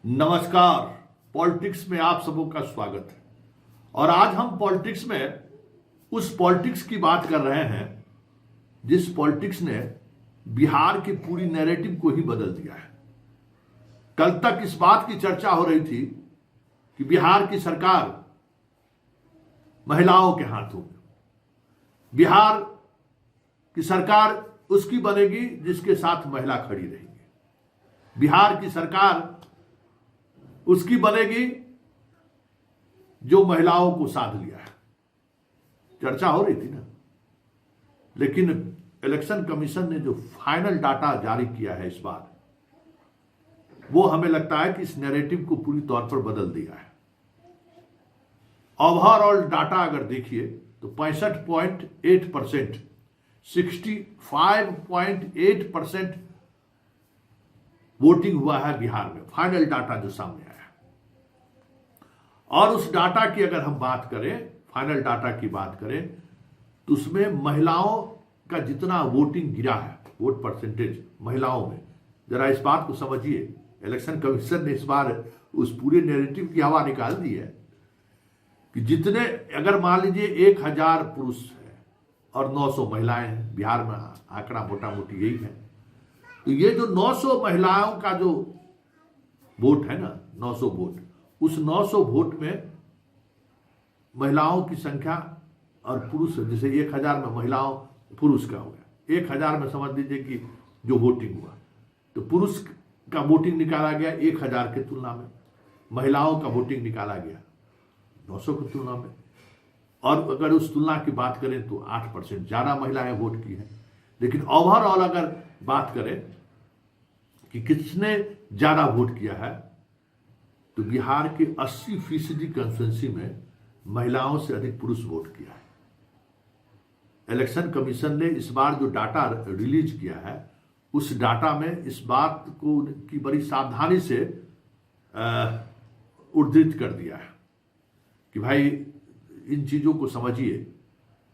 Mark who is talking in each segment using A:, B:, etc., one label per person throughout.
A: नमस्कार। पॉलिटिक्स में आप सबों का स्वागत है। और आज हम पॉलिटिक्स में उस पॉलिटिक्स की बात कर रहे हैं जिस पॉलिटिक्स ने बिहार की पूरी नैरेटिव को ही बदल दिया है। कल तक इस बात की चर्चा हो रही थी कि बिहार की सरकार महिलाओं के हाथों में, बिहार की सरकार उसकी बनेगी जिसके साथ महिला खड़ी रहेगी, बिहार की सरकार उसकी बनेगी जो महिलाओं को साध लिया है। चर्चा हो रही थी ना। लेकिन इलेक्शन कमीशन ने जो फाइनल डाटा जारी किया है इस बार, वो हमें लगता है कि इस नैरेटिव को पूरी तौर पर बदल दिया है। ओवरऑल डाटा अगर देखिए तो 65.8%, 65.8% वोटिंग हुआ है बिहार में। फाइनल डाटा जो सामने आया, और उस डाटा की अगर हम बात करें, फाइनल डाटा की बात करें, तो उसमें महिलाओं का जितना वोटिंग गिरा है, वोट परसेंटेज महिलाओं में, जरा इस बात को समझिए। इलेक्शन कमीशन ने इस बार उस पूरे नैरेटिव की हवा निकाल दी है कि जितने, अगर मान लीजिए 1000 पुरुष है और 900 महिलाएं हैं, बिहार में आंकड़ा मोटा मोटी यही है, तो ये जो 900 महिलाओं का जो वोट है ना, 900 वोट, उस 900 वोट में महिलाओं की संख्या और पुरुष, जैसे 1000 में महिलाओं पुरुष का हो गया, 1000 में समझ लीजिए कि जो वोटिंग हुआ, तो पुरुष का वोटिंग निकाला गया 1000 की तुलना में, महिलाओं का वोटिंग निकाला गया 900 की तुलना में। और अगर उस तुलना की बात करें तो 8% ज्यादा महिलाएं वोट की हैं। लेकिन ओवरऑल अगर बात करें कि किसने ज्यादा वोट किया है, तो बिहार के 80% कंस्टिट्यूंसी में महिलाओं से अधिक पुरुष वोट किया है। इलेक्शन कमीशन ने इस बार जो डाटा रिलीज किया है, उस डाटा में इस बात को की बड़ी सावधानी से उद्धृत कर दिया है कि भाई इन चीजों को समझिए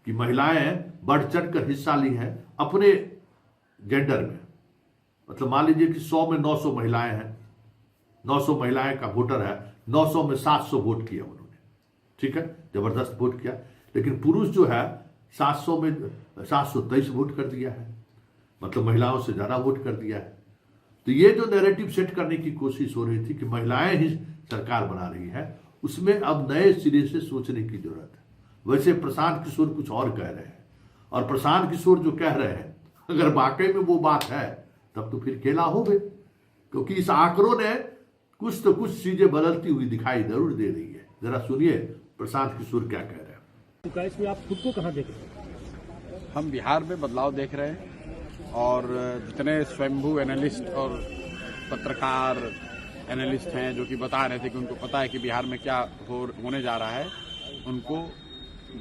A: कि महिलाएं बढ़ चढ़ कर हिस्सा ली हैं अपने जेंडर में। मतलब मान लीजिए कि 100 में 900 महिलाएं हैं, 900 महिलाएं का वोटर है, 900 में 700 वोट किया उन्होंने, ठीक है, जबरदस्त वोट किया। लेकिन पुरुष जो है 700 में 723 वोट कर दिया है, मतलब महिलाओं से ज्यादा वोट कर दिया है। तो ये जो नैरेटिव सेट करने की कोशिश हो रही थी कि महिलाएं ही सरकार बना रही है, उसमें अब नए सिरे से सोचने की जरूरत है। वैसे प्रशांत किशोर कुछ और कह रहे हैं, और प्रशांत किशोर जो कह रहे हैं, अगर वाकई में वो बात है तब तो फिर खेला हो गए, क्योंकि इस आंकड़ों ने कुछ तो कुछ चीजें बदलती हुई दिखाई जरूर दे रही है। जरा सुनिए प्रशांत किशोर क्या कह रहे हैं।
B: तो इसमें आप खुद को कहां देख रहे हैं?
C: हम बिहार में बदलाव देख रहे हैं, और जितने स्वयंभू एनालिस्ट और पत्रकार एनालिस्ट हैं जो कि बता रहे थे कि उनको पता है कि बिहार में क्या होने जा रहा है, उनको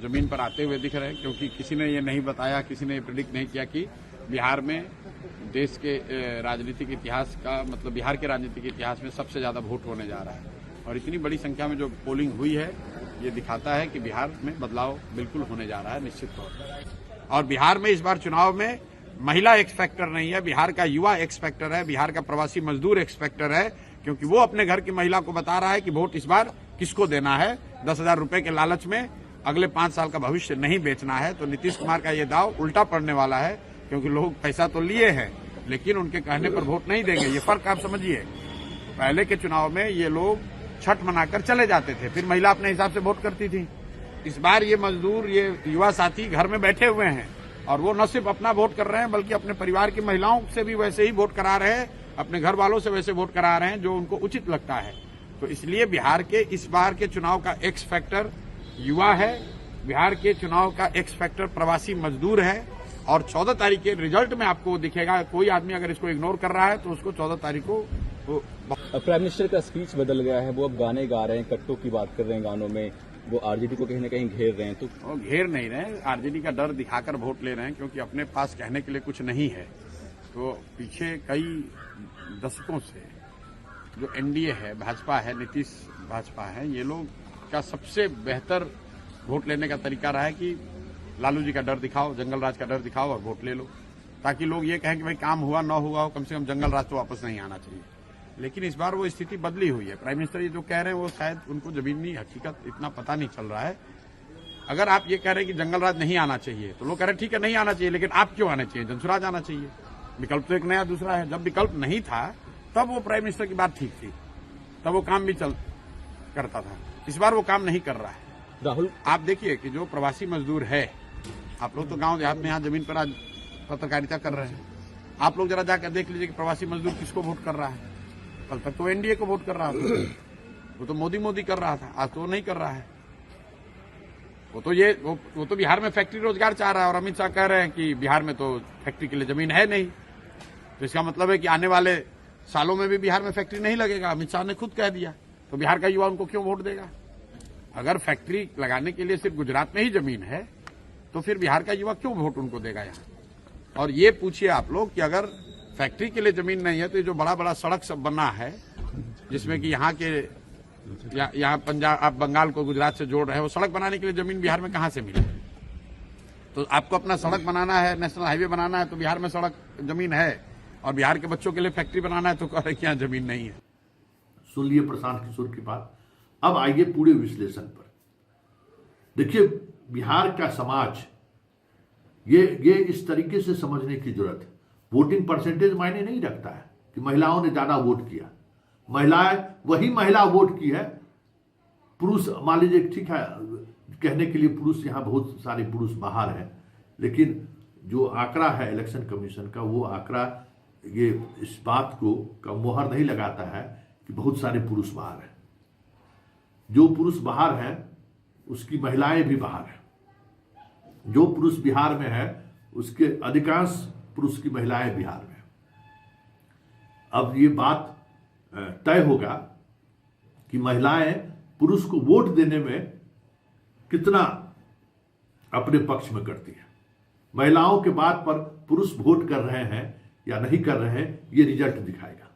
C: जमीन पर आते हुए दिख रहे हैं। क्योंकि किसी ने ये नहीं बताया, किसी ने प्रेडिक्ट नहीं किया कि बिहार में देश के राजनीतिक इतिहास का, मतलब बिहार के राजनीतिक इतिहास में सबसे ज्यादा वोट होने जा रहा है। और इतनी बड़ी संख्या में जो पोलिंग हुई है, ये दिखाता है कि बिहार में बदलाव बिल्कुल होने जा रहा है निश्चित तौर पर। और बिहार में इस बार चुनाव में महिला एक्स फैक्टर नहीं है, बिहार का युवा एक्स फैक्टर है, बिहार का प्रवासी मजदूर एक्स फैक्टर है। क्योंकि वो अपने घर की महिला को बता रहा है कि वोट इस बार किसको देना है। 10,000 रुपए के लालच में अगले 5 साल का भविष्य नहीं बेचना है। तो नीतीश कुमार का ये दाव उल्टा पड़ने वाला है, क्योंकि लोग पैसा तो लिए हैं लेकिन उनके कहने पर वोट नहीं देंगे। ये फर्क आप समझिए। पहले के चुनाव में ये लोग छठ मनाकर चले जाते थे, फिर महिला अपने हिसाब से वोट करती थी। इस बार ये मजदूर, ये युवा साथी घर में बैठे हुए हैं, और वो न सिर्फ अपना वोट कर रहे हैं बल्कि अपने परिवार की महिलाओं से भी वैसे ही वोट करा रहे हैं, अपने घर वालों से वैसे वोट करा रहे हैं जो उनको उचित लगता है। तो इसलिए बिहार के इस बार के चुनाव का एक्स फैक्टर युवा है, बिहार के चुनाव का एक्स फैक्टर प्रवासी मजदूर है। और 14 तारीख के रिजल्ट में आपको दिखेगा। कोई आदमी अगर इसको इग्नोर कर रहा है तो उसको 14 तारीख को
D: प्राइम मिनिस्टर का स्पीच बदल गया है, वो अब गाने गा रहे हैं, कट्टों की बात कर रहे हैं गानों में, वो आरजेडी को कहीं न कहीं घेर रहे हैं। तो
C: वो घेर नहीं रहे, आरजेडी का डर दिखाकर वोट ले रहे हैं, क्योंकि अपने पास कहने के लिए कुछ नहीं है। तो पीछे कई दशकों से जो एनडीए है, भाजपा है, नीतीश भाजपा है, ये लोग का सबसे बेहतर वोट लेने का तरीका रहा है कि लालू जी का डर दिखाओ, जंगल राज का डर दिखाओ और वोट ले लो, ताकि लोग ये कहें कि भाई काम हुआ ना हुआ हो, कम से कम जंगल राज तो वापस नहीं आना चाहिए। लेकिन इस बार वो स्थिति बदली हुई है। प्राइम मिनिस्टर ये जो कह रहे हैं वो शायद उनको जमीनी हकीकत इतना पता नहीं चल रहा है। अगर आप ये कह रहे हैं कि जंगल राज नहीं आना चाहिए तो लोग कह रहे हैं ठीक है नहीं आना चाहिए, लेकिन आप क्यों आना चाहिए, जनसुराज आना चाहिए। विकल्प तो एक नया दूसरा है। जब विकल्प नहीं था तब वो प्राइम मिनिस्टर की बात ठीक थी, तब वो काम भी करता था। इस बार वो काम नहीं कर रहा है।
D: राहुल,
C: आप देखिए कि जो प्रवासी मजदूर है, आप लोग तो गांव देहात में यहाँ जमीन पर आज पत्रकारिता कर रहे हैं, आप लोग जरा जाकर देख लीजिए कि प्रवासी मजदूर किसको वोट कर रहा है। कल तक तो एनडीए को वोट कर रहा था, वो तो मोदी कर रहा था, आज तो वो नहीं कर रहा है। वो तो बिहार में फैक्ट्री रोजगार चाह रहा है और अमित शाह कह रहे हैं कि बिहार में तो फैक्ट्री के लिए जमीन है नहीं। तो इसका मतलब है कि आने वाले सालों में भी बिहार में फैक्ट्री नहीं लगेगा। अमित शाह ने खुद कह दिया, तो बिहार का युवा उनको क्यों वोट देगा। अगर फैक्ट्री लगाने के लिए सिर्फ गुजरात में ही जमीन है तो फिर बिहार का युवा क्यों वोट उनको देगा यहाँ। और ये पूछिए आप लोग कि अगर फैक्ट्री के लिए जमीन नहीं है तो ये जो बड़ा बड़ा सड़क सब बना है, जिसमें कि यहाँ के यहाँ पंजाब आप बंगाल को गुजरात से जोड़ रहे हैं, वो सड़क बनाने के लिए जमीन बिहार में कहाँ से मिले। तो आपको अपना सड़क बनाना है, नेशनल हाईवे बनाना है तो बिहार में सड़क जमीन है, और बिहार के बच्चों के लिए फैक्ट्री बनाना है तो कह रहे कि यहाँ जमीन नहीं है।
A: सुन लिए प्रशांत किशोर की बात। अब आइए पूरे विश्लेषण पर। देखिए, बिहार का समाज ये इस तरीके से समझने की जरूरत है। वोटिंग परसेंटेज मायने नहीं रखता है कि महिलाओं ने ज्यादा वोट किया। वही महिला वोट की है। पुरुष मान लीजिए, ठीक है, कहने के लिए पुरुष यहाँ बहुत सारे पुरुष बाहर हैं, लेकिन जो आंकड़ा है इलेक्शन कमीशन का, वो आंकड़ा ये इस बात को का मोहर नहीं लगाता है कि बहुत सारे पुरुष बाहर हैं। जो पुरुष बाहर हैं उसकी महिलाएं भी बाहर हैं। जो पुरुष बिहार में है उसके अधिकांश पुरुष की महिलाएं बिहार में। अब ये बात तय होगा कि महिलाएं पुरुष को वोट देने में कितना अपने पक्ष में करती है। महिलाओं के बात पर पुरुष वोट कर रहे हैं या नहीं कर रहे हैं, ये रिजल्ट दिखाएगा।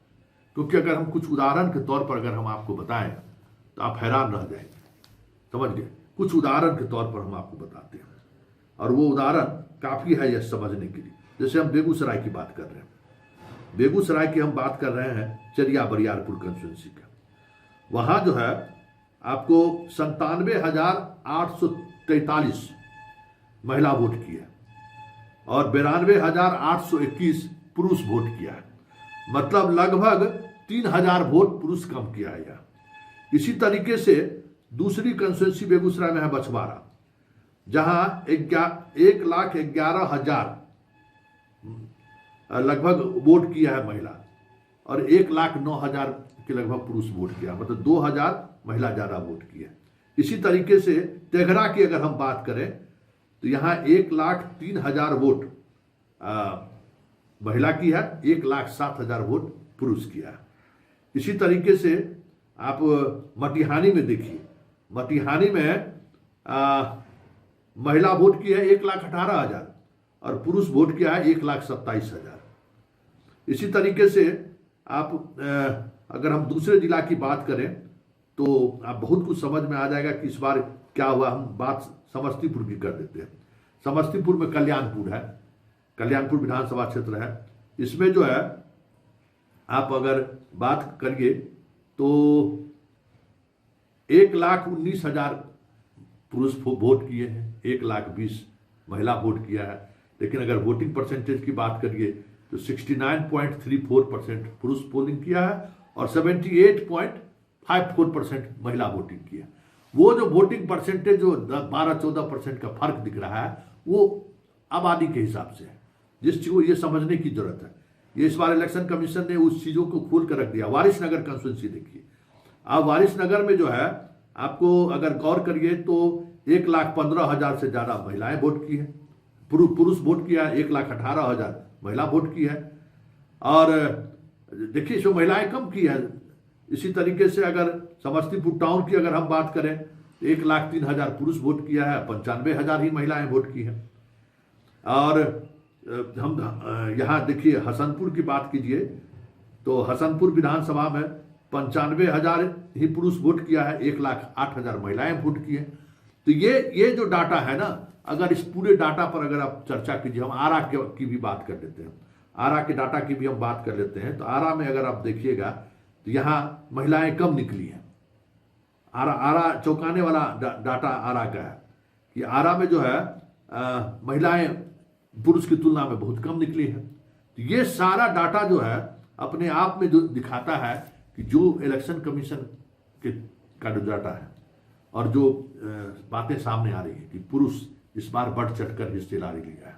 A: क्योंकि अगर हम कुछ उदाहरण के तौर पर अगर हम आपको बताएं तो आप हैरान रह जाएंगे। समझ गए? कुछ उदाहरण के तौर पर हम आपको बताते हैं, और वो उदाहरण काफी है यह समझने के लिए। जैसे हम बेगूसराय की बात कर रहे हैं, बेगूसराय की हम बात कर रहे हैं चरिया बरियारपुर कंस्टिट्यूंसी का। वहां जो है आपको 97,843 महिला वोट की है और 92,821 पुरुष वोट किया है। मतलब लगभग 3,000 वोट पुरुष कम किया है यहाँ। इसी तरीके से दूसरी कंस्टिट्यूंसी बेगूसराय में है बछवाड़ा, जहां 1,11,000 लगभग वोट किया है महिला और 1,09,000 के लगभग पुरुष वोट किया, मतलब 2,000 महिला ज्यादा वोट किया। इसी तरीके से तेघड़ा की अगर हम बात करें तो यहाँ 1,03,000 वोट महिला की है, 1,07,000 वोट पुरुष किया है। इसी तरीके से आप मटिहानी में देखिए, मटिहानी में महिला वोट की है 1,18,000 और पुरुष वोट किया है 1,27,000। इसी तरीके से आप अगर हम दूसरे जिला की बात करें तो आप बहुत कुछ समझ में आ जाएगा कि इस बार क्या हुआ। हम बात समस्तीपुर की कर देते हैं। समस्तीपुर में कल्याणपुर है, कल्याणपुर विधानसभा क्षेत्र है। इसमें जो है आप अगर बात करिए तो 1,19,000 पुरुष वोट किए हैं, 1,20,000 महिला वोट किया है। लेकिन अगर वोटिंग परसेंटेज की बात करिए तो 69.34% पुरुष पोलिंग किया है और 78.54% महिला वोटिंग किया। वो जो वोटिंग परसेंटेज जो 12-14% का फर्क दिख रहा है वो आबादी के हिसाब से है, जिस चीज को ये समझने की जरूरत है। ये इस बार इलेक्शन कमीशन ने उस चीजों को खोल कर रख दिया। वारिसनगर कंस्टिट्यूंसी देखिए, अब वारिसनगर में जो है आपको अगर गौर करिए तो 1,15,000 से ज्यादा महिलाएं वोट की है, पुरुष वोट किया है, 1,18,000 महिला वोट की है। और देखिए इसमें महिलाएं कम की है। इसी तरीके से अगर समस्तीपुर टाउन की अगर हम बात करें 1,03,000 पुरुष वोट किया है, 95,000 ही महिलाएं वोट की हैं। और हम यहाँ देखिए हसनपुर की बात कीजिए तो हसनपुर विधानसभा में 95,000 ही पुरुष वोट किया है, 1,08,000 महिलाएं वोट की हैं। तो ये जो डाटा है ना, अगर इस पूरे डाटा पर अगर आप चर्चा कीजिए, हम आरा की भी बात कर लेते हैं, आरा के डाटा की भी हम बात कर लेते हैं। तो आरा में अगर आप देखिएगा तो यहाँ महिलाएं कम निकली हैं। आरा चौंकाने वाला डाटा आरा का है कि आरा में जो है महिलाएं पुरुष की तुलना में बहुत कम निकली है। तो ये सारा डाटा जो है अपने आप में जो दिखाता है कि जो इलेक्शन कमीशन का जो डाटा है और जो बातें सामने आ रही है कि पुरुष इस बार बढ़ चढ़कर हिस्से ला लिया है,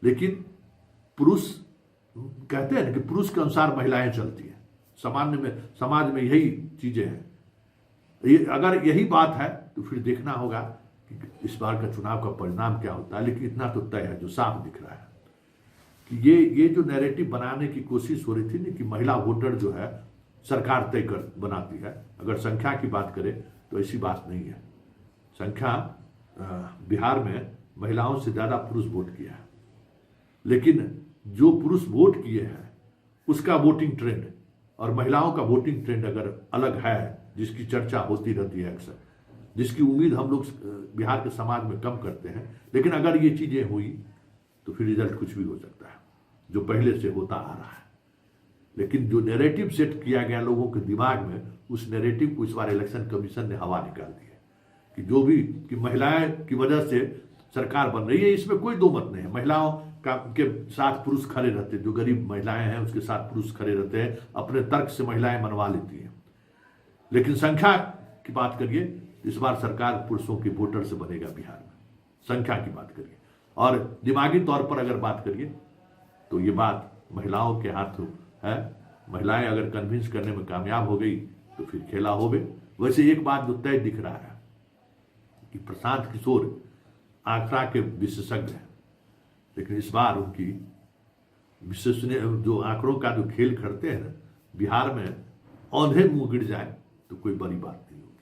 A: लेकिन पुरुष कहते हैं ना कि पुरुष के अनुसार महिलाएं चलती हैं। समाज में यही चीजें हैं। अगर यही बात है तो फिर देखना होगा कि इस बार का चुनाव का परिणाम क्या होता है। लेकिन इतना तो तय है, जो साफ दिख रहा है कि ये जो नैरेटिव बनाने की कोशिश हो रही थी ना कि महिला वोटर जो है सरकार तय कर बनाती है, अगर संख्या की बात करें तो ऐसी बात नहीं है। संख्या बिहार में महिलाओं से ज्यादा पुरुष वोट किया है, लेकिन जो पुरुष वोट किए हैं उसका वोटिंग ट्रेंड और महिलाओं का वोटिंग ट्रेंड अगर अलग है, जिसकी चर्चा होती रहती है अक्सर, जिसकी उम्मीद हम लोग बिहार के समाज में कम करते हैं, लेकिन अगर ये चीजें हुई तो फिर रिजल्ट कुछ भी हो सकता है, जो पहले से होता आ रहा है। लेकिन जो नैरेटिव सेट किया गया लोगों के दिमाग में, उस नैरेटिव को इस बार इलेक्शन कमीशन ने हवा निकाल दी है कि जो भी कि महिलाएं की वजह से सरकार बन रही है, इसमें कोई दो मत नहीं है। महिलाओं के साथ पुरुष खड़े रहते हैं, जो गरीब महिलाएं हैं उसके साथ पुरुष खड़े रहते हैं, अपने तर्क से महिलाएं मनवा लेती हैं। लेकिन संख्या की बात करिए, इस बार सरकार पुरुषों के वोटर से बनेगा बिहार में, संख्या की बात करिए। और दिमागी तौर पर अगर बात करिए तो ये बात महिलाओं के हाथ है। महिलाएं अगर कन्विंस करने में कामयाब हो गई तो फिर खेला होवे। वैसे एक बात जो तय दिख रहा है कि प्रशांत किशोर आंकड़ा के विशेषज्ञ हैं, लेकिन इस बार उनकी विश्वसनीय जो आंकड़ों का जो खेल करते हैं ना, बिहार में औंधे मुंह गिर जाए तो कोई बड़ी बात नहीं होगी।